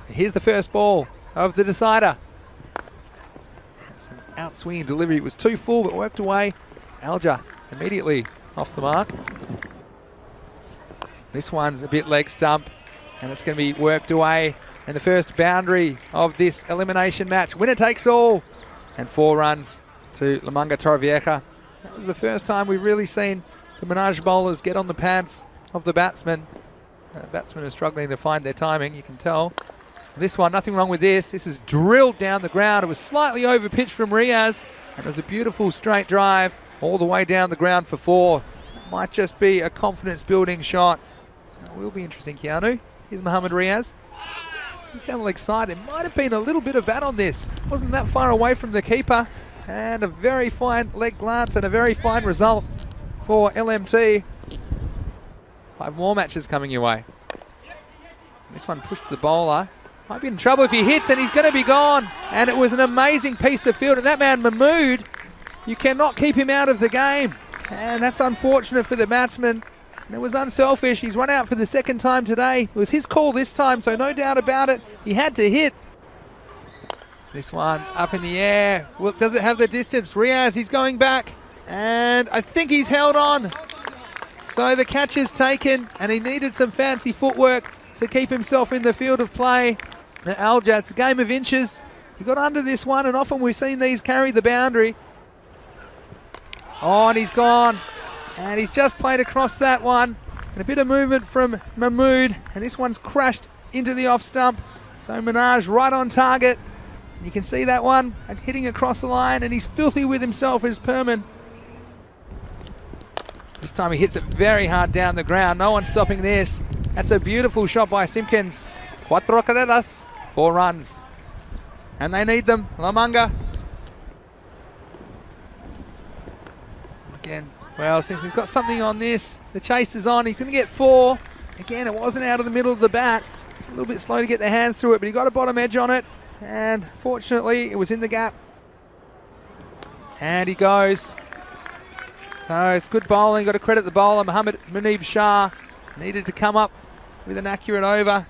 Here's the first ball of the decider. It's an out-swinging delivery. It was too full, but worked away. Alja immediately off the mark. This one's a bit leg stump, and it's going to be worked away. And the first boundary of this elimination match. Winner takes all. And 4 runs to Lamanga Torrevieja. That was the first time we've really seen the Menage bowlers get on the pads of the batsmen. Batsmen are struggling to find their timing, you can tell. This one, nothing wrong with this. This is drilled down the ground. It was slightly over pitched from Riaz. And it was a beautiful straight drive all the way down the ground for 4. It might just be a confidence building shot. It will be interesting, Keanu. Here's Mohammad Riaz. He sounded excited. Might have been a little bit of bat on this. Wasn't that far away from the keeper. And a very fine leg glance and a very fine result for LMT. 5 more matches coming your way. This one pushed the bowler. Might be in trouble if he hits, and he's going to be gone. And it was an amazing piece of field. And that man, Mahmood, you cannot keep him out of the game. And that's unfortunate for the batsman. And it was unselfish. He's run out for the second time today. It was his call this time, so no doubt about it. He had to hit. This one's up in the air. Well, does it have the distance? Riaz, he's going back. And I think he's held on. So the catch is taken, and he needed some fancy footwork to keep himself in the field of play. Alja, it's a game of inches. He got under this one, and often we've seen these carry the boundary. Oh, and he's gone. And he's just played across that one. And a bit of movement from Mahmood. And this one's crashed into the off stump. So Menage right on target. You can see that one hitting across the line. And he's filthy with himself as Perman. This time he hits it very hard down the ground. No one's stopping this. That's a beautiful shot by Simpkins. 4 carreras, 4 runs. And they need them. Lamanga. Again. Well, Simpson's got something on this. The chase is on. He's going to get 4. Again, it wasn't out of the middle of the bat. It's a little bit slow to get their hands through it, but he got a bottom edge on it. And fortunately, it was in the gap. And he goes. So it's good bowling. Got to credit the bowler, Mohammad Munib Shah. Needed to come up with an accurate over.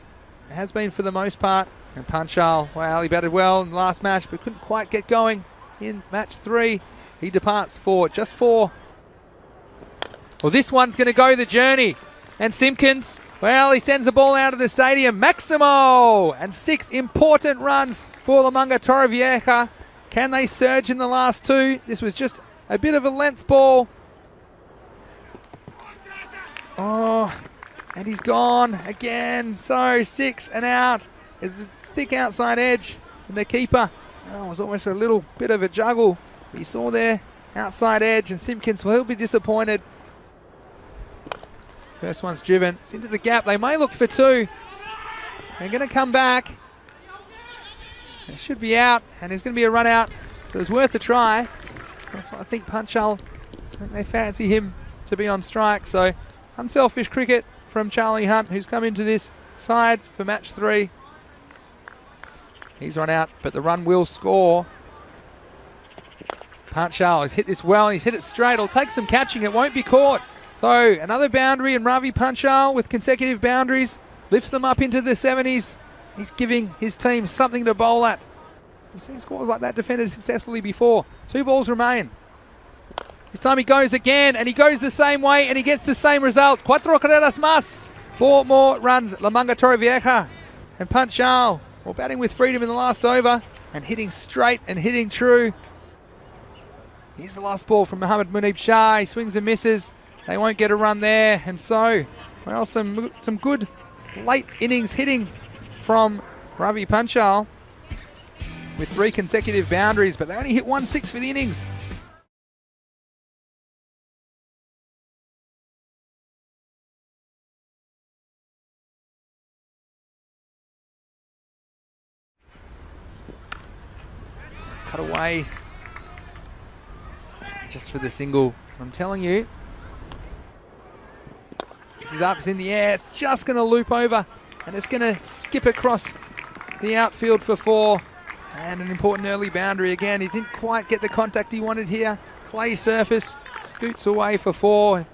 It has been for the most part. And Panchal, well, he batted well in the last match, but couldn't quite get going in match 3. He departs for just 4. Well, this one's going to go the journey. And Simpkins, well, he sends the ball out of the stadium. Maximo! And 6 important runs for Lamanga Torrevieja. Can they surge in the last 2? This was just a bit of a length ball. Oh, and he's gone again. So 6 and out. There's a thick outside edge. And the keeper, oh, it was almost a little bit of a juggle. But you saw there, outside edge. And Simpkins, well, he'll be disappointed. First one's driven. It's into the gap. They may look for 2. They're going to come back. It should be out. And there's going to be a run out. It was worth a try. I think Panchal, they fancy him to be on strike. So unselfish cricket from Charlie Hunt, who's come into this side for match 3. He's run out, but the run will score. Panchal has hit this well, and he's hit it straight. It'll take some catching. It won't be caught. So another boundary, and Ravi Panchal with consecutive boundaries lifts them up into the 70s. He's giving his team something to bowl at. We've seen scores like that defended successfully before. 2 balls remain. This time he goes again, and he goes the same way, and he gets the same result. 4 carreras más. 4 more runs. Lamanga Torrevieja and Panchal, well, batting with freedom in the last over and hitting straight and hitting true. Here's the last ball from Mohammad Munib Shah. He swings and misses. They won't get a run there, and so, well, some good late innings hitting from Ravi Panchal with 3 consecutive boundaries, but they only hit 1 6 for the innings. Let's cut away just for the single. I'm telling you, this is up, it's in the air, it's just going to loop over, and it's going to skip across the outfield for 4. And an important early boundary again. He didn't quite get the contact he wanted here. Clay surface, scoots away for 4.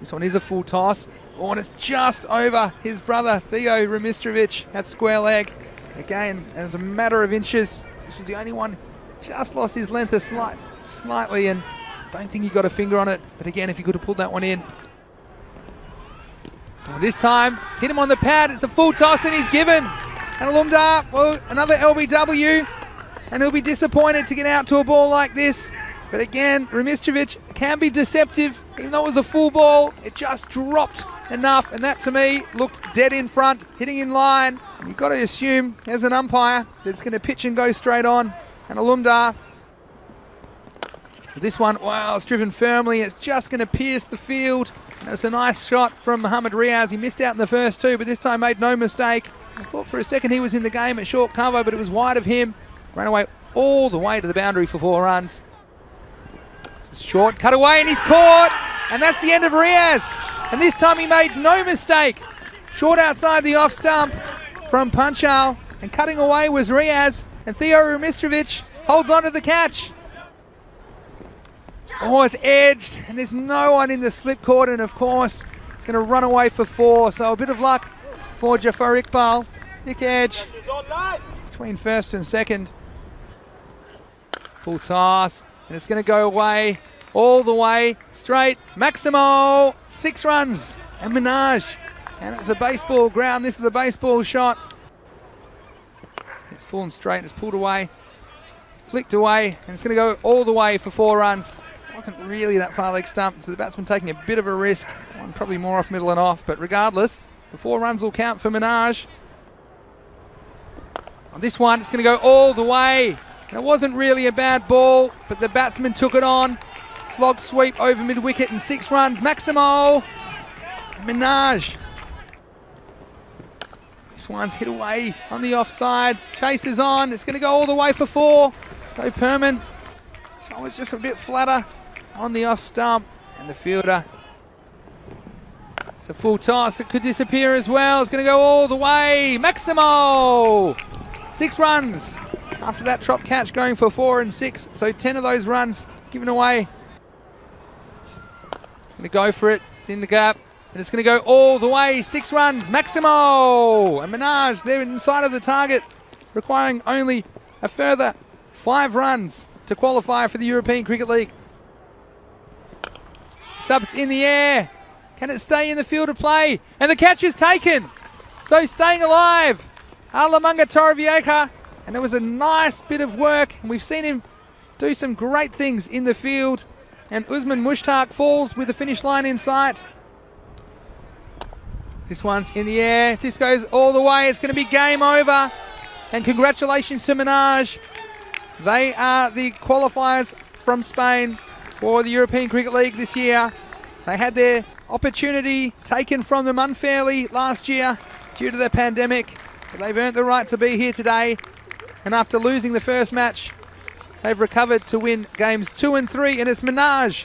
This one is a full toss. Oh, and it's just over his brother, Theo Remistrovic, at square leg. Again, it was a matter of inches. This was the only one, just lost his length slightly, and don't think he got a finger on it. But again, if he could have pulled that one in. Well, this time, it's hit him on the pad. It's a full toss, and he's given. And Alumdar, well, another LBW, and he'll be disappointed to get out to a ball like this. But again, Remistrovic can be deceptive. Even though it was a full ball, it just dropped enough, and that to me looked dead in front, hitting in line. And you've got to assume, as an umpire, that it's going to pitch and go straight on. And Alumdar, this one, wow, it's driven firmly. It's just going to pierce the field. And it's a nice shot from Mohamed Riaz. He missed out in the first two, but this time made no mistake. I thought for a second he was in the game at short cover, but it was wide of him. Ran away all the way to the boundary for 4 runs. Short cut away, and he's caught, and that's the end of Riaz. And this time he made no mistake. Short outside the off stump from Punchal, and cutting away was Riaz, and Theo Remistrovic holds on to the catch. Oh, it's edged, and there's no one in the slip court, and of course it's going to run away for 4. So a bit of luck for Jafar Iqbal. Thick edge between first and second. Full toss. And it's going to go away, all the way, straight. Maximo, 6 runs, and Minaj. And it's a baseball ground. This is a baseball shot. It's fallen straight, and it's pulled away, flicked away, and it's going to go all the way for 4 runs. It wasn't really that far leg stump, so the batsman taking a bit of a risk. One probably more off middle and off, but regardless, the 4 runs will count for Minaj. On this one, it's going to go all the way. And it wasn't really a bad ball, but the batsman took it on. Slog sweep over mid-wicket and 6 runs. Maximo, Minaj. This one's hit away on the offside. Chase is on. It's going to go all the way for 4. So Perman. So it was just a bit flatter on the off stump. And the fielder. It's a full toss. It could disappear as well. It's going to go all the way. Maximo. 6 runs. After that drop catch going for 4 and 6. So 10 of those runs given away. It's going to go for it. It's in the gap. And it's going to go all the way. 6 runs. Maximo. And Minaj, they're inside of the target. Requiring only a further 5 runs to qualify for the European Cricket League. It's up, it's in the air. Can it stay in the field of play? And the catch is taken. So staying alive. Lamanga Torrevieja. And it was a nice bit of work. And we've seen him do some great things in the field. And Usman Mushtaq falls with the finish line in sight. This one's in the air. If this goes all the way, it's going to be game over. And congratulations to Minaj. They are the qualifiers from Spain for the European Cricket League this year. They had their opportunity taken from them unfairly last year due to the pandemic. But they've earned the right to be here today. And after losing the first match, they've recovered to win games 2 and 3. And it's Minaj